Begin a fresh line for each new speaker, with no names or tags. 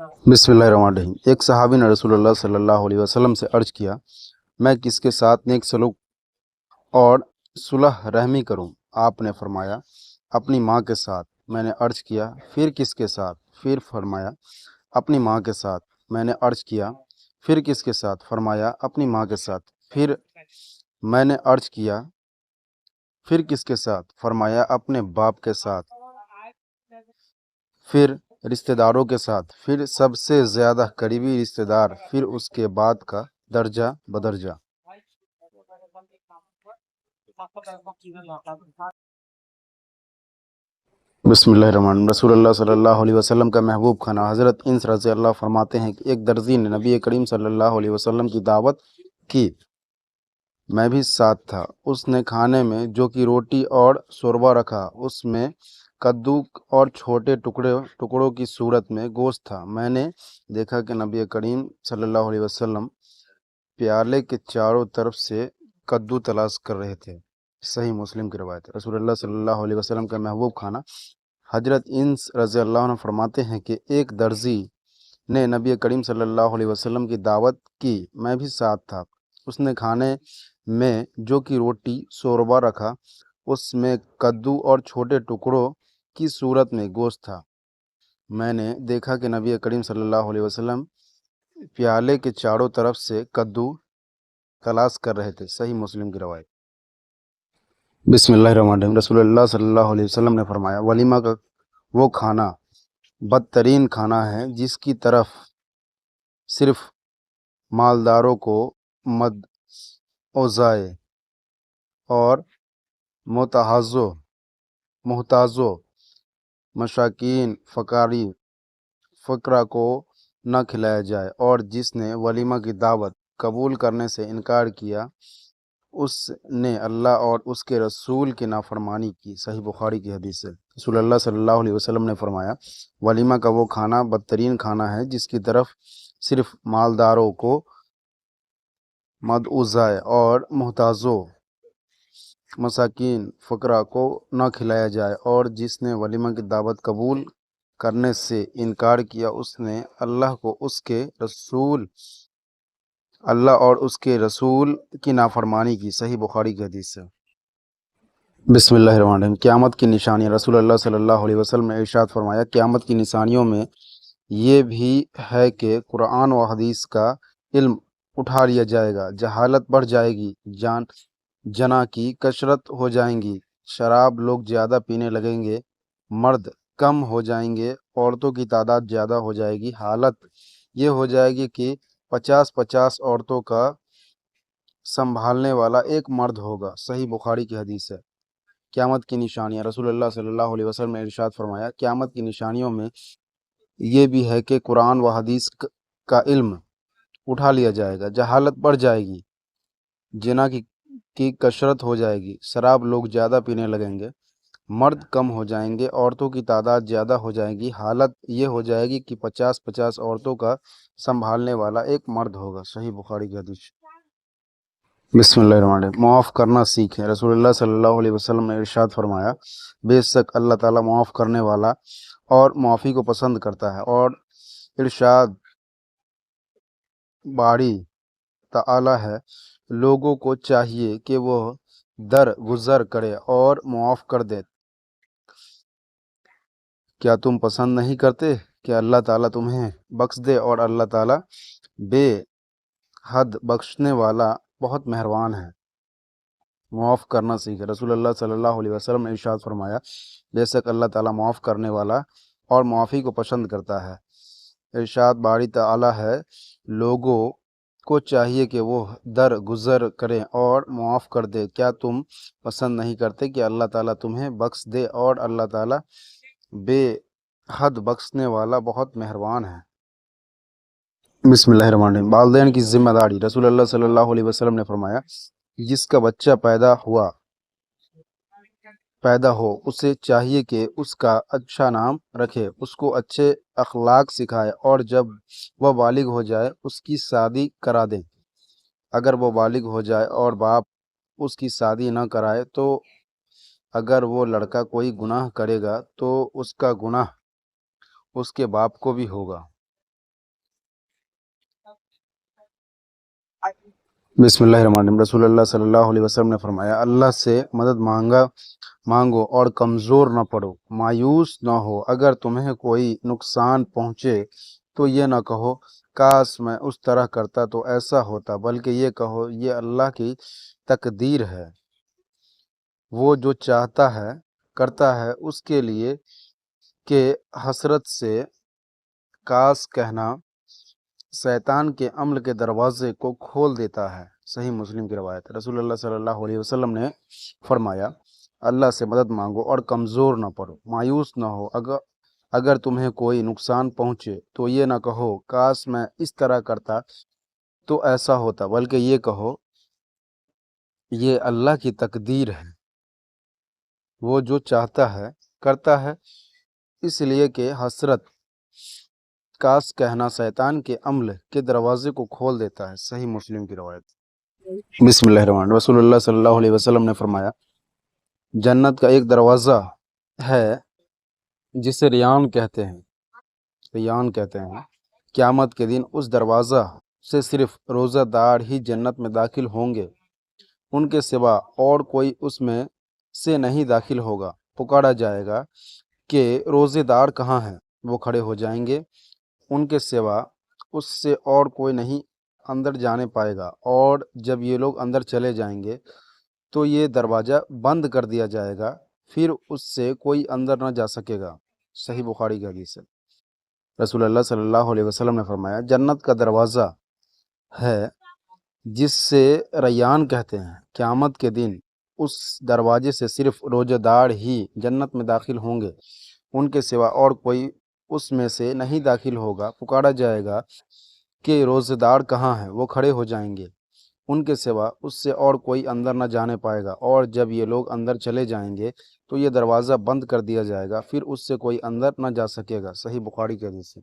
बिस्मिल्लाहिर्रहमानिर्रहीम। एक सहाबी ने रसूलुल्लाह सल्लल्लाहु अलैहि वसल्लम से अर्ज किया, मैं किसके साथ नेक सलूक और सुलह रहमी करूं? आपने फरमाया, अपनी माँ के साथ। मैंने अर्ज किया, फिर किसके साथ? फिर फरमाया, अपनी माँ के साथ। मैंने अर्ज किया, फिर किसके साथ? फरमाया, अपनी माँ के साथ। फिर मैंने अर्ज किया, फिर किसके साथ? फरमाया, अपने बाप के साथ। फिर रिश्तेदारों के साथ, फिर सबसे ज़्यादा करीबी रिश्तेदार, फिर उसके बाद का दर्जा बदर्जा। बिस्मिल्लाहिर्रहमानिर्रहीम। रसूलुल्लाह सल्लल्लाहु अलैहि वसल्लम का महबूब खाना। हज़रत इंस रज़ी अल्लाह फरमाते हैं कि एक दर्जी ने नबी करीम सल्लल्लाहु अलैहि वसल्लम की दावत की, मैं भी साथ था। उसने खाने में जो कि रोटी और शोरबा रखा, उसमें कद्दू और छोटे टुकड़ों की सूरत में गोश्त था। मैंने देखा कि नबी करीम सल्लल्लाहु अलैहि वसल्लम प्याले के चारों तरफ से कद्दू तलाश कर रहे थे। सही मुस्लिम की रवायत है। रसूलुल्लाह सल्लल्लाहु अलैहि वसल्लम का महबूब खाना। हजरत इंस रज़ी अल्लाह अन्हु फरमाते हैं कि एक दर्जी ने नबी करीम सल्लल्लाहु अलैहि वसल्लम की दावत की, मैं भी साथ था। उसने खाने में जो कि रोटी शोरबा रखा, उसमें कद्दू और छोटे टुकड़ों की सूरत में गोश्त था। मैंने देखा कि नबी करीम सल्लल्लाहु अलैहि वसल्लम प्याले के चारों तरफ से कद्दू तलाश कर रहे थे। सही मुस्लिम की रवायत। बिस्मिल्लाहिर्रहमानिर्रहीम। रसूलुल्लाह सल्लल्लाहु अलैहि वसल्लम ने फरमाया, वलीमा का वो खाना बदतरीन खाना है जिसकी तरफ सिर्फ मालदारों को मद ओज़ाए और मोहताजों मशाकीन फ़करा को न खिलाया जाए, और जिसने वलीमा की दावत कबूल करने से इनकार किया, उसने अल्लाह और उसके रसूल की नाफरमानी की। सही बुखारी की हदीस है। रसूलुल्लाह सल्लल्लाहु अलैहि वसल्लम ने फरमाया, वलीमा का वो खाना बदतरीन खाना है जिसकी तरफ सिर्फ मालदारों को मदऊज़ाए और मोहताजों मसाकीन फ़करा को न खिलाया जाए, और जिसने वलीमा की दावत कबूल करने से इनकार किया, उसने अल्लाह और उसके रसूल की नाफरमानी की। सही बुखारी की हदीस है। बिस्मिल्लाहिर्रहमानिर्रहीम। क़यामत की निशानियाँ। रसूलुल्लाह सल्लल्लाहु अलैहि वसल्लम ने इरशाद फरमाया, क़यामत की निशानियों में ये भी है कि कुरान व हदीस का इल्म उठा लिया जाएगा, जहालत बढ़ जाएगी, जना की कसरत हो जाएंगी, शराब लोग ज़्यादा पीने लगेंगे, मर्द कम हो जाएंगे, औरतों की तादाद ज़्यादा हो जाएगी। हालत ये हो जाएगी कि 50-50 औरतों का संभालने वाला एक मर्द होगा। सही बुखारी की हदीस है। क़यामत की निशानियाँ। रसूलुल्लाह सल्लल्लाहु अलैहि वसल्लम ने इरशाद फरमाया, क़यामत की निशानियों में ये भी है कि कुरान व हदीस का इल्म उठा लिया जाएगा, जहालत बढ़ जाएगी, जिना की कसरत हो जाएगी, शराब लोग ज़्यादा पीने लगेंगे, मर्द कम हो जाएंगे, औरतों की तादाद ज़्यादा हो जाएगी। हालत ये हो जाएगी कि 50-50 औरतों का संभालने वाला एक मर्द होगा। सही बुखारी की हदीस। बिस्मिल्लाहिर्रहमानिर्रहीम। माफ़ करना सीखें। रसूलुल्लाह सल्लल्लाहु अलैहि वसल्लम ने इरशाद फरमाया, बेशक अल्लाह ताला माफ़ करने वाला और माफ़ी को पसंद करता है। और इरशाद बारी ताला है, लोगों को चाहिए कि वह दर गुज़र करे और मुआफ़ कर दे। क्या तुम पसंद नहीं करते कि अल्लाह ताला तुम्हें बख्श दे? और अल्लाह ताला बेहद बख्शने वाला बहुत मेहरबान है। मुआफ़ करना सीखे। रसूलुल्लाह सल्लल्लाहु अलैहि वसल्लम ने इरशाद फरमाया, बेशक अल्लाह ताला मुआफ़ करने वाला और मुआफ़ी को पसंद करता है। इरशाद बारी ताला है, लोगों को चाहिए कि वो दर गुज़र करें और मुआफ़ कर दे। क्या तुम पसंद नहीं करते कि अल्लाह ताला तुम्हें बख्श दे? और अल्लाह ताला बेहद बख्शने वाला बहुत मेहरबान है। बिस्मिल्लाहिर्रहमानिर्रहीम। वालिदैन की ज़िम्मेदारी। रसूलुल्लाह सल्लल्लाहु अलैहि वसल्लम ने फरमाया, जिसका बच्चा पैदा हो उसे चाहिए कि उसका अच्छा नाम रखे, उसको अच्छे अखलाक सिखाए, और जब वह बालिग हो जाए उसकी शादी करा दे। अगर वो बालिग हो जाए और बाप उसकी शादी न कराए, तो अगर वो लड़का कोई गुनाह करेगा तो उसका गुनाह उसके बाप को भी होगा। बिस्मिल्लाहिर्रहमानिर्रहीम। रसूल अल्लाह सल्लल्लाहु अलैहि वसल्लम ने फरमाया, अल्लाह से मदद मांगो और कमज़ोर न पड़ो, मायूस न हो। अगर तुम्हें कोई नुकसान पहुँचे तो ये न कहो काश मैं उस तरह करता तो ऐसा होता, बल्कि ये कहो ये अल्लाह की तकदीर है। वो जो चाहता है करता है उसके लिए कि हसरत से काश कहना शैतान के अमल के दरवाजे को खोल देता है। सही मुस्लिम की रवायत है। रसूलुल्लाह सल्लल्लाहु अलैहि वसल्लम ने फरमाया, अल्लाह से मदद मांगो और कमज़ोर न पड़ो, मायूस न हो। अगर तुम्हें कोई नुकसान पहुँचे तो ये न कहो काश मैं इस तरह करता तो ऐसा होता, बल्कि ये कहो ये अल्लाह की तकदीर है। वो जो चाहता है करता है, इसलिए कि हसरत काश कहना शैतान के अमल के दरवाजे को खोल देता है। सही मुस्लिम की रवायत। बिस्मिल्लाहिर्रहमानिर्रहीम। रसूलुल्लाह सल्लल्लाहु अलैहि वसल्लम ने फरमाया, जन्नत का एक दरवाज़ा है जिसे रियान कहते हैं। क़यामत के दिन उस दरवाज़ा से सिर्फ रोज़ादार ही जन्नत में दाखिल होंगे, उनके सिवा और कोई उसमें से नहीं दाखिल होगा। पुकारा जाएगा कि रोज़ेदार कहाँ हैं? वो खड़े हो जाएंगे, उनके सिवा उससे और कोई नहीं अंदर जाने पाएगा। और जब ये लोग अंदर चले जाएंगे तो ये दरवाज़ा बंद कर दिया जाएगा, फिर उससे कोई अंदर न जा सकेगा। सही बुखारी की हदीस है। रसूलुल्लाह सल्लल्लाहु अलैहि वसल्लम ने फरमाया, जन्नत का दरवाज़ा है जिससे रैयान कहते हैं। क़यामत के दिन उस दरवाजे से सिर्फ रोज़ेदार ही जन्नत में दाखिल होंगे, उनके सिवा और कोई उसमें से नहीं दाखिल होगा। पुकारा जाएगा कि रोज़ेदार कहाँ हैं? वो खड़े हो जाएंगे, उनके सिवा उससे और कोई अंदर न जाने पाएगा। और जब ये लोग अंदर चले जाएंगे तो ये दरवाज़ा बंद कर दिया जाएगा, फिर उससे कोई अंदर न जा सकेगा। सही बुखारी की हदीस है।